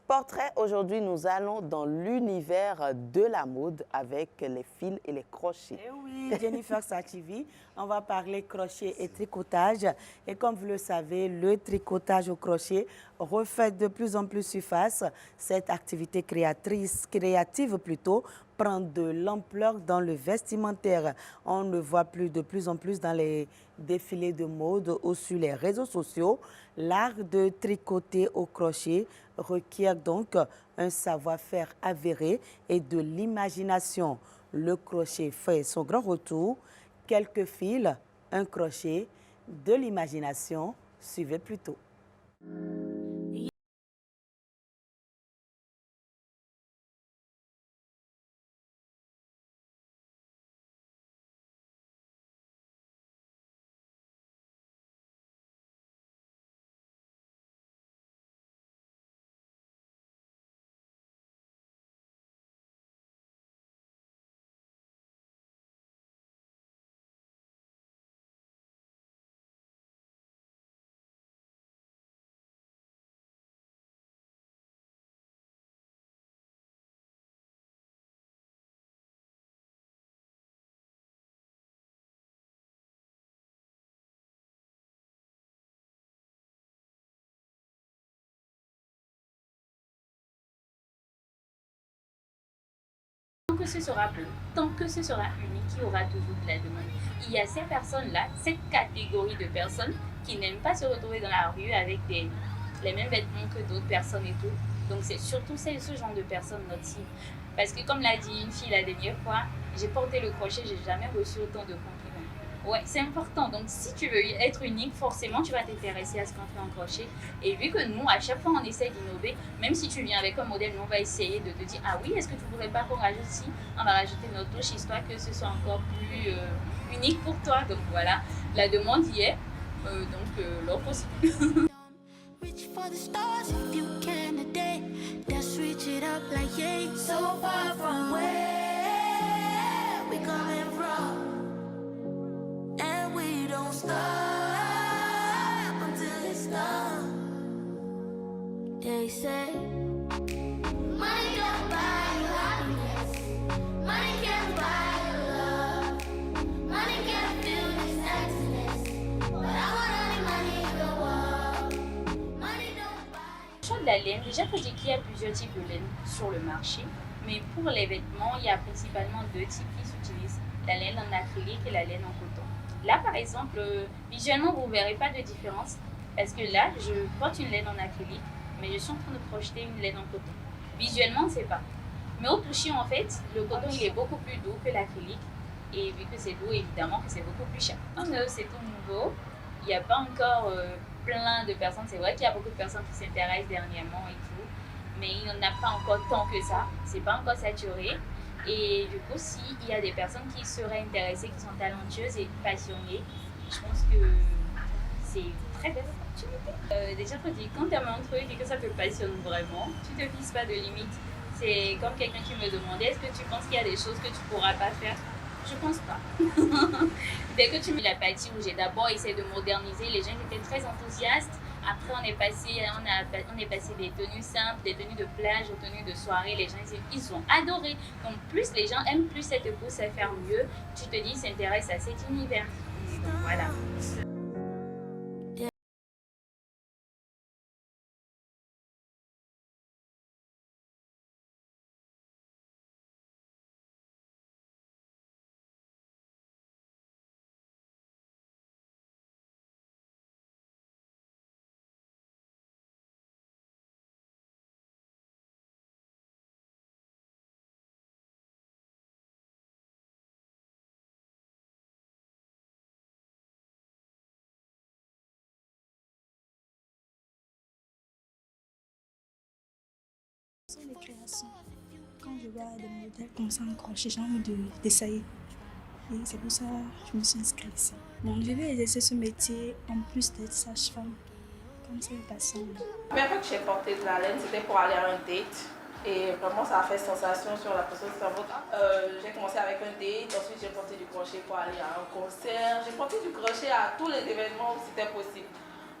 Portrait, aujourd'hui, nous allons dans l'univers de la mode avec les fils et les crochets. Eh oui, Jennifer Sachivi, on va parler crochet et tricotage. Et comme vous le savez, le tricotage au crochet refait de plus en plus surface. Cette activité créative plutôt, prend de l'ampleur dans le vestimentaire. On le voit de plus en plus dans les défilés de mode ou sur les réseaux sociaux. L'art de tricoter au crochet requiert donc un savoir-faire avéré et de l'imagination. Le crochet fait son grand retour. Quelques fils, un crochet, de l'imagination. Suivez plutôt. Tant que ce sera peu, tant que ce sera unique, il y aura toujours de la demande. Il y a ces personnes-là, cette catégorie de personnes qui n'aiment pas se retrouver dans la rue avec les mêmes vêtements que d'autres personnes et tout. Donc c'est surtout ce genre de personnes notre cible. Parce que comme l'a dit une fille la dernière fois, j'ai porté le crochet, j'ai jamais reçu autant de compliments. Ouais, c'est important. Donc si tu veux être unique, forcément tu vas t'intéresser à ce qu'on fait en crochet. Et vu que nous, à chaque fois on essaie d'innover, même si tu viens avec un modèle, nous on va essayer de te dire ah oui, est-ce que tu ne voudrais pas qu'on rajoute ci? On va rajouter notre touche histoire que ce soit encore plus unique pour toi. Donc voilà, la demande y est, donc l'offre aussi. Reach for the stars if you can today. Let's reach it up like yay. So far from where we coming from, and we don't stop until it's done. They say money don't buy you happiness, money can't buy you love, money can't fill this emptiness, but I want all the money in the world. Money don't buy. Le choix de la laine, déjà faut dire qu'il y a plusieurs types de laine sur le marché, mais pour les vêtements, il y a principalement deux types qui s'utilisent, la laine en acrylique et la laine en coton. Là par exemple, visuellement vous ne verrez pas de différence, parce que là je porte une laine en acrylique, mais je suis en train de projeter une laine en coton. Visuellement, on ne sait pas. Mais au toucher, en fait, le coton il est beaucoup plus doux que l'acrylique. Et vu que c'est doux, évidemment que c'est beaucoup plus cher. C'est tout nouveau. Il n'y a pas encore plein de personnes. C'est vrai qu'il y a beaucoup de personnes qui s'intéressent dernièrement et tout. Mais il n'y en a pas encore tant que ça. C'est pas encore saturé. Et du coup, s'il y a des personnes qui seraient intéressées, qui sont talentueuses et passionnées, je pense que c'est une très belle opportunité. Déjà, il faut dire, quand tu aimes un truc et que ça te passionne vraiment, tu ne te fixes pas de limites. C'est comme quelqu'un qui me demandait, est-ce que tu penses qu'il y a des choses que tu ne pourras pas faire? Je pense pas. Dès que tu mets la partie où j'ai d'abord essayé de moderniser, les gens étaient très enthousiastes. Après, on est passé des tenues simples, des tenues de plage aux tenues de soirée. Les gens, ils ont adoré. Donc, plus les gens aiment, plus ça te pousse à faire mieux. Tu te dis, ils s'intéressent à cet univers. Donc, voilà. Sur les créations, quand je vois des modèles comme ça en crochet, j'ai envie d'essayer. Et c'est pour ça que je me suis inscrite ici. Donc je vais exercer ce métier en plus d'être sage-femme, comme c'est le patient. La première fois que j'ai porté de la laine, c'était pour aller à un date. Et vraiment, ça a fait sensation sur la personne. J'ai commencé avec un date, ensuite j'ai porté du crochet pour aller à un concert. J'ai porté porter du crochet à tous les événements où c'était possible.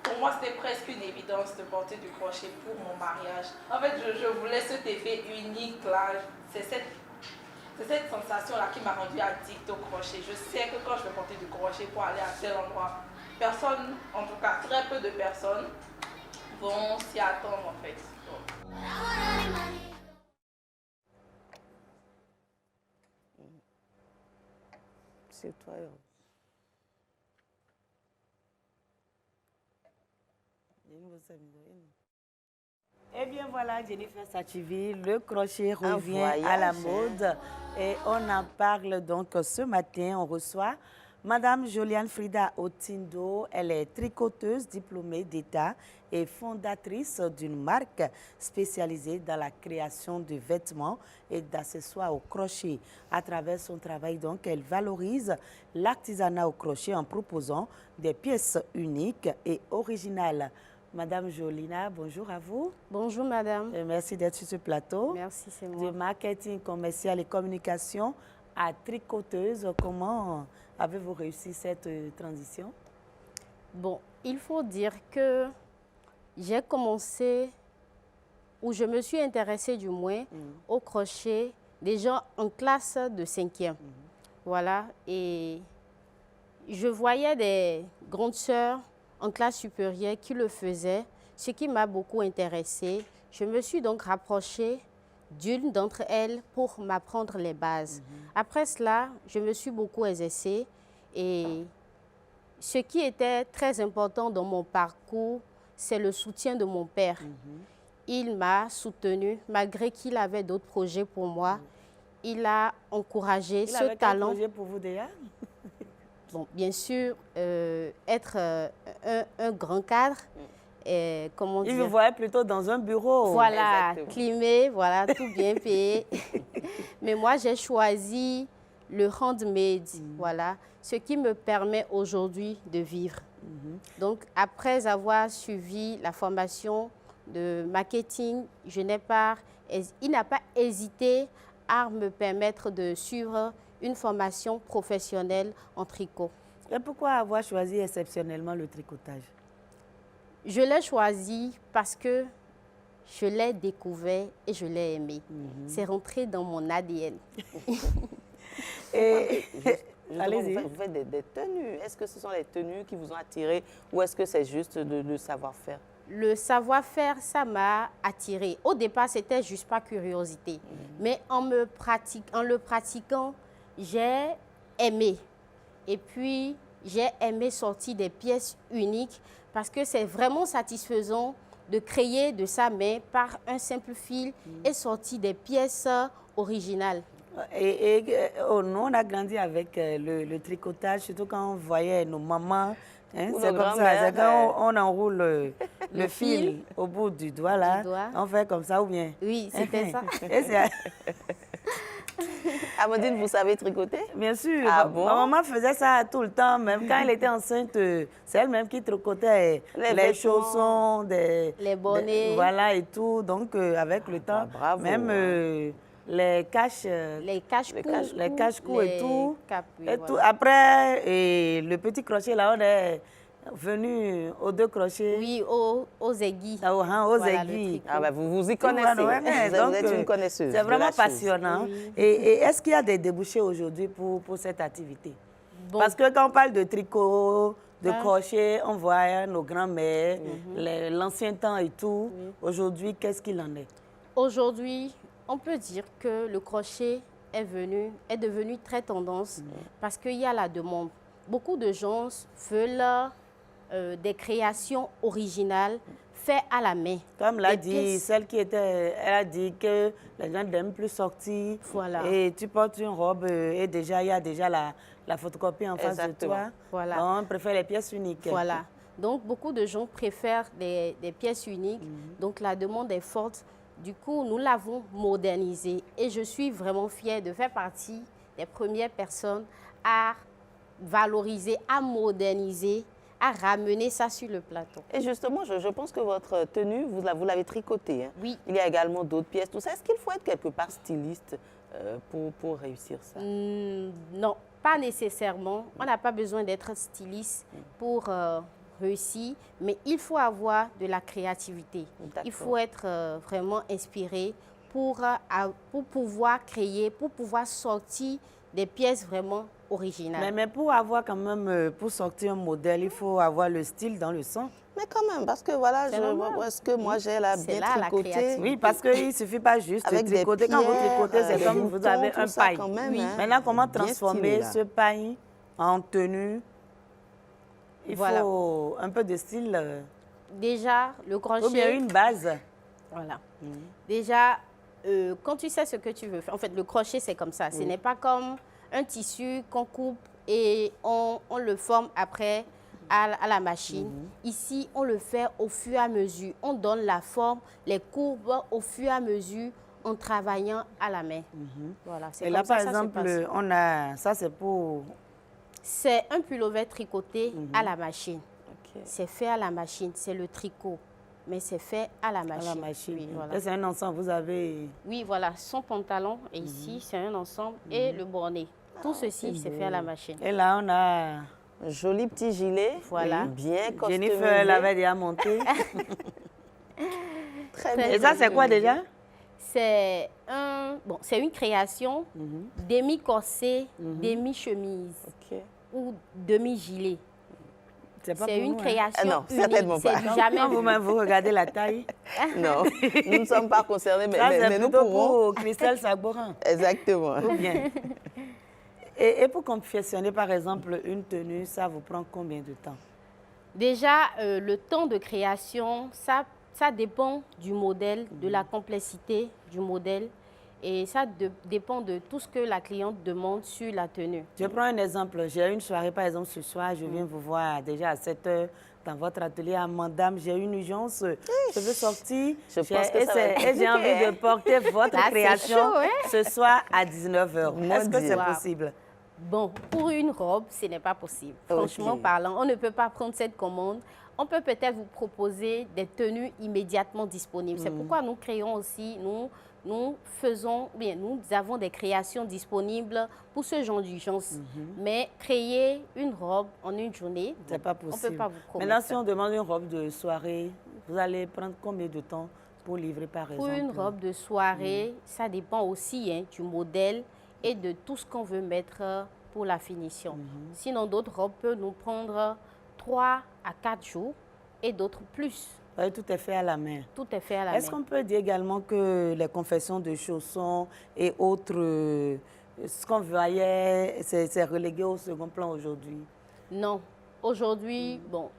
Pour moi, c'était presque une évidence de porter du crochet pour mon mariage. En fait, je voulais cet effet unique là. C'est cette sensation-là qui m'a rendue addict au crochet. Je sais que quand je vais porter du crochet pour aller à tel endroit, personne, en tout cas très peu de personnes, vont s'y attendre en fait. C'est toi. Eh bien voilà, Jennifer Sachivi, le crochet revient voyage, à la mode et on en parle donc ce matin. On reçoit Madame Joliane Frida Otindo. Elle est tricoteuse diplômée d'État et fondatrice d'une marque spécialisée dans la création de vêtements et d'accessoires au crochet. À travers son travail, donc, elle valorise l'artisanat au crochet en proposant des pièces uniques et originales. Madame Jolina, bonjour à vous. Bonjour madame. Et merci d'être sur ce plateau. Merci, c'est Du moi. marketing commercial et communication à tricoteuse. Comment avez-vous réussi cette transition? Bon, il faut dire que j'ai commencé, ou je me suis intéressée du moins, au crochet déjà en classe de 5e. Voilà, et je voyais des grandes sœurs en classe supérieure qui le faisaient, ce qui m'a beaucoup intéressée. Je me suis donc rapprochée d'une d'entre elles pour m'apprendre les bases. Après cela, je me suis beaucoup exercée et ce qui était très important dans mon parcours, c'est le soutien de mon père. Il m'a soutenue malgré qu'il avait d'autres projets pour moi. Il a encouragé Il ce avait quel talent. projet pour vous déjà? Bon, bien sûr, être un grand cadre, comment Il dire, vous voyait plutôt dans un bureau. voilà, Exactement. climé, voilà, tout bien payé. Mais moi, j'ai choisi le handmade, voilà, ce qui me permet aujourd'hui de vivre. Donc, après avoir suivi la formation de marketing, il n'a pas hésité à me permettre de suivre une formation professionnelle en tricot. Et pourquoi avoir choisi exceptionnellement le tricotage? Je l'ai choisi parce que je l'ai découvert et je l'ai aimé. C'est rentré dans mon ADN. Et Justement, allez-y. vous faites des tenues. Est-ce que ce sont les tenues qui vous ont attiré ou est-ce que c'est juste le savoir-faire? Le savoir-faire, ça m'a attiré. Au départ, c'était juste par curiosité. Mais en le pratiquant, j'ai aimé. Et puis, j'ai aimé sortir des pièces uniques parce que c'est vraiment satisfaisant de créer de sa main par un simple fil et sortir des pièces originales. Nous, on a grandi avec le tricotage, surtout quand on voyait nos mamans. Hein, Ou c'est nos comme ça, grands-mères, c'est quand on enroule le fil fil au bout du doigt, là, du doigt. on fait comme ça ou bien? Oui, c'était ça. Et c'est- Amandine, vous savez tricoter? bien sûr, Ah ma bon? maman faisait ça tout le temps, même quand elle était enceinte, c'est elle-même qui tricotait Les les vêtements. chaussons, Les bonnets. voilà et tout. Donc, avec le temps, bravo, même les caches... Les cache-coups. les cache-coups et les tout. capes, oui, Et voilà. tout. Après, et le petit crochet, là, on est venu aux deux crochets, Oui, aux aiguilles. aux Voilà, le aiguilles. tricot. Ah ben, vous y Tu vois, connaissez. ouais, Vous donc, êtes une connaisseuse. C'est de vraiment la chose. passionnant. Oui. Et est-ce qu'il y a des débouchés aujourd'hui pour cette activité? Bon, Parce que quand on parle de tricot, de Ah. crochet, on voit nos grands-mères, l'ancien temps et tout. Oui. Aujourd'hui, qu'est-ce qu'il en est? aujourd'hui, on peut dire que le crochet est devenu très tendance parce qu'il y a la demande. Beaucoup de gens veulent des créations originales faites à la main. Comme l'a Des dit, pièces. celle qui était, elle a dit que les gens n'aiment plus sortir. Voilà. Et tu portes une robe et déjà, il y a déjà la photocopie en face de Exactement. toi. Voilà. Donc, on préfère les pièces uniques. Voilà. Donc, beaucoup de gens préfèrent des pièces uniques. Donc, la demande est forte. Du coup, nous l'avons modernisée. Et je suis vraiment fière de faire partie des premières personnes à valoriser, à moderniser, à ramener ça sur le plateau. Et justement, je pense que votre tenue, vous l'avez tricotée. Hein. Oui. Il y a également d'autres pièces, tout ça. Est-ce qu'il faut être quelque part styliste pour réussir ça? Non, pas nécessairement, on n'a pas besoin d'être styliste pour réussir, mais il faut avoir de la créativité. Il faut être vraiment inspiré pour pouvoir créer, pour pouvoir sortir des pièces vraiment originales. Mais pour avoir quand même, pour sortir un modèle, il faut avoir le style dans le sang. Mais quand même, parce que voilà, C'est je normal. vois ce que moi j'ai là C'est bien là, la tricoté. créativité. Oui, parce qu'il ne suffit pas juste de Avec des tricoter. Quand vous tricotez, pierres, c'est des comme boutons, vous avez tout un ça paille. quand même, Oui. hein. Maintenant, comment Bien transformer stylé, là. ce paille en tenue? Il Voilà. faut un peu de style, Déjà, le crochet... ou bien une base. Voilà. Déjà, quand tu sais ce que tu veux faire, en fait, le crochet, c'est comme ça. Ce n'est pas comme un tissu qu'on coupe et on le forme après à la machine. Ici, on le fait au fur et à mesure. On donne la forme, les courbes au fur et à mesure en travaillant à la main. Voilà, c'est Et comme là, ça par que ça se passe. exemple, on a... Ça, c'est pour... C'est un pullover tricoté à la machine. Ok. C'est fait à la machine, c'est le tricot. Mais c'est fait à la à machine. la machine. Oui, voilà. Là, c'est un ensemble. Vous avez... Oui, voilà, son pantalon, et ici, c'est un ensemble, et le bonnet. Tout ceci, c'est fait à la machine. Et là, on a... Un joli petit gilet, Voilà. bien customisé. Jennifer, elle avait déjà monté. Très bien. Et ça, c'est quoi déjà? C'est c'est une création demi-corset, demi-chemise Ok. ou demi-gilet. C'est pas C'est pour une nous, hein. création Ah non, unique. certainement C'est pas. du jamais Quand vu. vous-même, vous regardez la taille, Non, nous ne sommes pas concernés, ça, mais c'est nous plutôt pourrons. pour Christelle Sagborin. Exactement. Ou bien. Et pour confectionner, par exemple, une tenue, ça vous prend combien de temps? Déjà, le temps de création, ça dépend du modèle, de la complexité du modèle. Et ça dépend de tout ce que la cliente demande sur la tenue. Je prends un exemple. J'ai une soirée, par exemple, ce soir, je viens vous voir déjà à 7 h dans votre atelier. Ah, madame, j'ai une urgence, je veux sortir. Je pense que ça va être Et j'ai envie compliqué, de porter votre Là, c'est création chaud, hein? ce soir à 19 h. Mon Est-ce que Dieu. c'est Wow. possible? Bon, pour une robe, ce n'est pas possible. Ok. Franchement parlant, on ne peut pas prendre cette commande. On peut peut-être vous proposer des tenues immédiatement disponibles. C'est pourquoi nous créons aussi, nous avons des créations disponibles pour ce genre d'urgence. Mais créer une robe en une journée, C'est pas on ne possible. peut pas vous promettre. Maintenant, si on demande une robe de soirée, vous allez prendre combien de temps pour livrer, par Pour exemple? une robe de soirée, ça dépend aussi du modèle et de tout ce qu'on veut mettre pour la finition. Sinon, d'autres robes peuvent nous prendre 3 à 4 jours et d'autres plus. Oui, tout est fait à la main. Tout est fait à la Est-ce main. qu'on peut dire également que les confections de chaussons et autres, ce qu'on voyait, c'est relégué au second plan aujourd'hui? Non. Aujourd'hui, bon,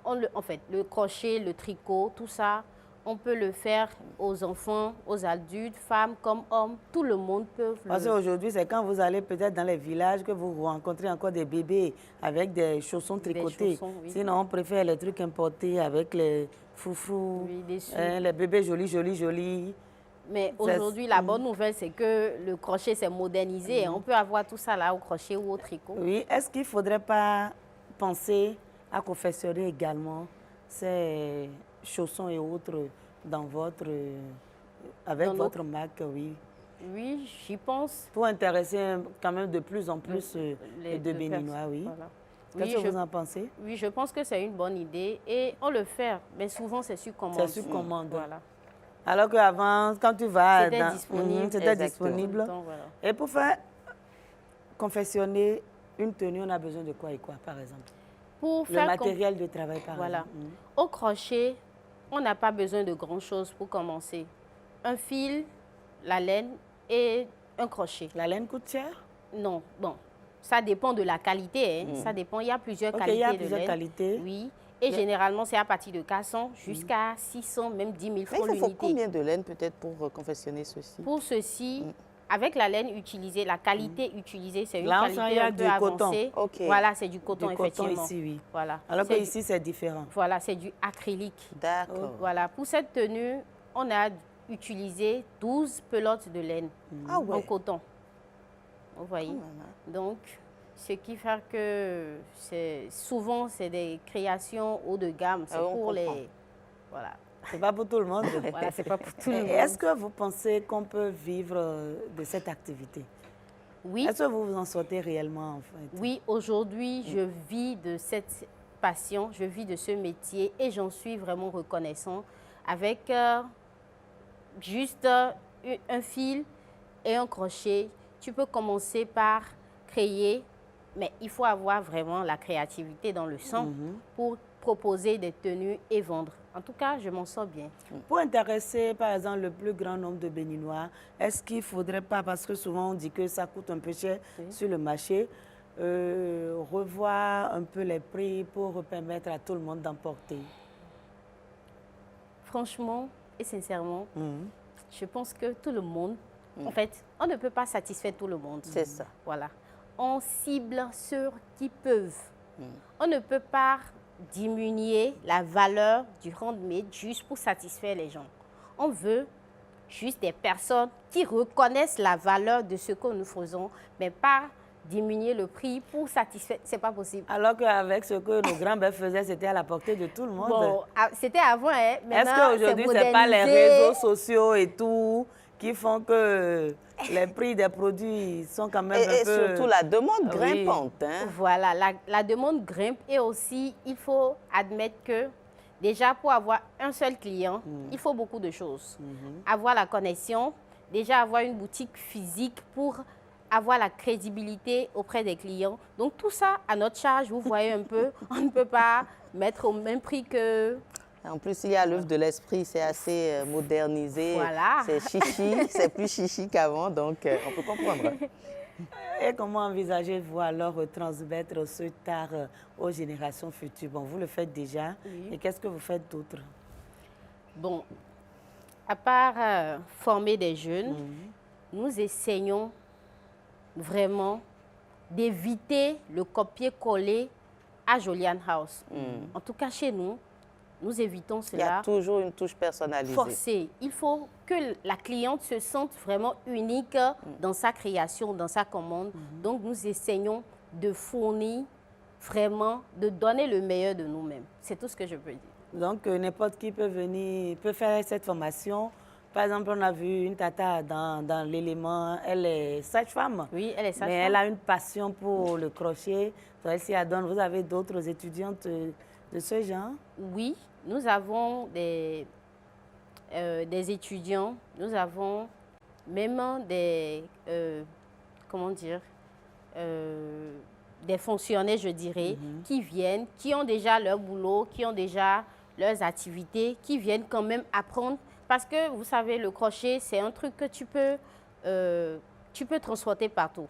en fait, le crochet, le tricot, tout ça, on peut le faire aux enfants, aux adultes, femmes comme hommes. Tout le monde peut le Parce qu'aujourd'hui, c'est quand vous allez peut-être dans les villages que vous rencontrez encore des bébés avec des chaussons tricotés. chaussons, oui. Sinon, on préfère les trucs importés avec les froufrous, Oui, des les bébés jolis, jolis, jolis. Mais aujourd'hui, la bonne nouvelle, c'est que le crochet s'est modernisé. On peut avoir tout ça là au crochet ou au tricot. Oui, est-ce qu'il ne faudrait pas penser à confectionner également ces chaussons et autres dans votre, avec Dans votre marque, oui, Oui, j'y pense. pour intéresser quand même de plus en plus Les de deux Béninois, personnes. oui. Voilà. Qu'est-ce Oui, que vous en pensez? Oui, je pense que c'est une bonne idée et on le fait, mais souvent c'est sur commande. C'est sur commande. Voilà. Alors qu'avant, quand tu vas C'était disponible. c'était Exactement. disponible. Tout le temps, voilà. Et pour faire confectionner une tenue, on a besoin de quoi et quoi, par exemple? Pour Le faire matériel de travail, par Voilà. exemple. Au crochet, on n'a pas besoin de grand-chose pour commencer. Un fil, la laine et un crochet. La laine coûte cher? Non, bon, ça dépend de la qualité. Hein. Ça dépend, il y a plusieurs Ok, qualités il y a de plusieurs laine. qualités. Oui, et généralement c'est à partir de 400 jusqu'à 600, même 10 000 Mais francs il faut l'unité. combien de laine peut-être pour confectionner ceci? Pour ceci, avec la laine utilisée, la qualité utilisée, c'est une Là, on qualité sent il y a un du peu coton. avancée. Ok. Voilà, c'est du coton, Du coton effectivement. ici, oui. Voilà. Alors que C'est ici, c'est différent. Voilà, c'est du acrylique. D'accord. Voilà, pour cette tenue, on a utilisé 12 pelotes de laine Ah en ouais. coton. Vous voyez? Quand même, hein. Donc, ce qui fait que souvent, c'est des créations haut de gamme. C'est Ah, on pour les... comprend. Voilà. C'est pas pour tout le monde. Voilà, c'est pas pour tout le Et monde. est-ce que vous pensez qu'on peut vivre de cette activité? Oui. Est-ce que vous vous en sortez réellement, en fait? Oui, aujourd'hui, je vis de cette passion, je vis de ce métier et j'en suis vraiment reconnaissant. Avec juste un fil et un crochet, tu peux commencer par créer, mais il faut avoir vraiment la créativité dans le sang pour proposer des tenues et vendre. En tout cas, je m'en sors bien. Pour intéresser, par exemple, le plus grand nombre de Béninois, est-ce qu'il ne faudrait pas, parce que souvent on dit que ça coûte un peu cher sur le marché, revoir un peu les prix pour permettre à tout le monde d'emporter? Franchement et sincèrement, je pense que tout le monde, en fait, on ne peut pas satisfaire tout le monde. C'est ça. Voilà. On cible ceux qui peuvent. On ne peut pas diminuer la valeur du handmade juste pour satisfaire les gens. On veut juste des personnes qui reconnaissent la valeur de ce que nous faisons, mais pas diminuer le prix pour satisfaire. C'est pas possible. Alors qu'avec ce que nos grands-mères faisaient, c'était à la portée de tout le monde. Bon, c'était avant, hein. Est-ce qu'aujourd'hui, ce n'est pas les réseaux sociaux et tout qui font que les prix des produits sont quand même un peu... Et surtout la demande Oui. grimpante. Hein? Voilà, la demande grimpe et aussi, il faut admettre que déjà pour avoir un seul client, il faut beaucoup de choses. Avoir la connexion, déjà avoir une boutique physique pour avoir la crédibilité auprès des clients. Donc tout ça à notre charge, vous voyez un peu, on ne peut pas mettre au même prix que... En plus, il y a l'œuvre de l'esprit, c'est assez modernisé. Voilà. C'est chichi, c'est plus chichi qu'avant, donc on peut comprendre. Et comment envisagez-vous alors transmettre ce art aux générations futures? Bon, vous le faites déjà. Oui. Et qu'est-ce que vous faites d'autre? Bon, à part former des jeunes, nous essayons vraiment d'éviter le copier-coller à Jolian House. En tout cas, chez nous, nous évitons Il y a cela. toujours une touche personnalisée. Forcé. Il faut que la cliente se sente vraiment unique dans sa création, dans sa commande. Donc, nous essayons de fournir vraiment, de donner le meilleur de nous-mêmes. C'est tout ce que je peux dire. Donc, n'importe qui peut venir, peut faire cette formation. Par exemple, on a vu une tata dans l'élément, elle est sage-femme. Oui, elle est sage-femme. Mais elle a une passion pour le crochet. Donc, elle s'y adonne. Vous avez d'autres étudiantes de ce genre? Oui, nous avons des étudiants, nous avons même des, comment dire, des fonctionnaires, je dirais, qui viennent, qui ont déjà leur boulot, qui ont déjà leurs activités, qui viennent quand même apprendre. Parce que, vous savez, le crochet, c'est un truc que tu peux transporter partout.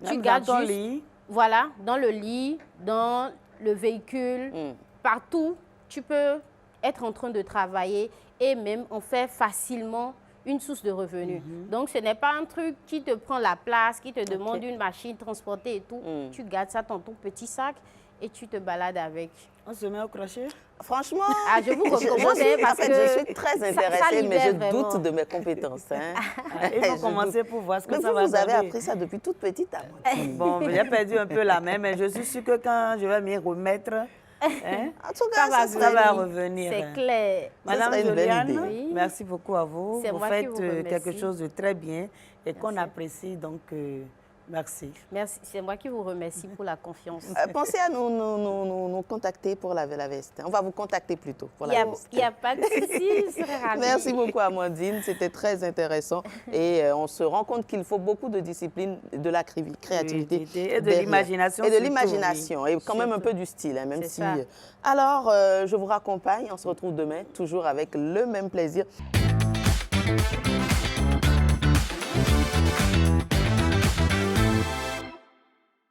Tu Même gardes dans ton juste, lit? voilà, dans le lit, dans le véhicule, partout, tu peux être en train de travailler et même en faire facilement une source de revenus. Donc, ce n'est pas un truc qui te prend la place, qui te demande une machine transportée et tout. Tu gardes ça dans ton petit sac et tu te balades avec. On se met au crochet? Franchement, Ah, je vous recommande parce en fait, que je suis très ça intéressée, mais je libère vraiment. doute de mes compétences. Hein. Il faut Je commencer doute. pour voir ce que Mais ça va vous avez donner. appris ça depuis toute petite à moi. Bon, j'ai perdu un peu la main, mais je suis sûre que quand je vais m'y remettre, hein, En tout cas, ça va revenir. C'est clair. Madame serait une belle Joliane, idée. Oui. merci beaucoup à vous. C'est Vous moi qui faites vous quelque remercie. chose de très bien et qu'on apprécie, donc merci. Merci. C'est moi qui vous remercie pour la confiance. Pensez à nous contacter pour laver la veste. On va vous contacter plutôt pour la veste. Il n'y a pas de souci, je serai ravie. Merci beaucoup, Amandine. C'était très intéressant. Et on se rend compte qu'il faut beaucoup de discipline, de la créativité. Et de derrière. l'imagination Et de surtout, l'imagination. oui. Et quand même un Surtout. peu du style, hein, même C'est si... ça. Alors, je vous raccompagne. On se retrouve demain, toujours avec le même plaisir.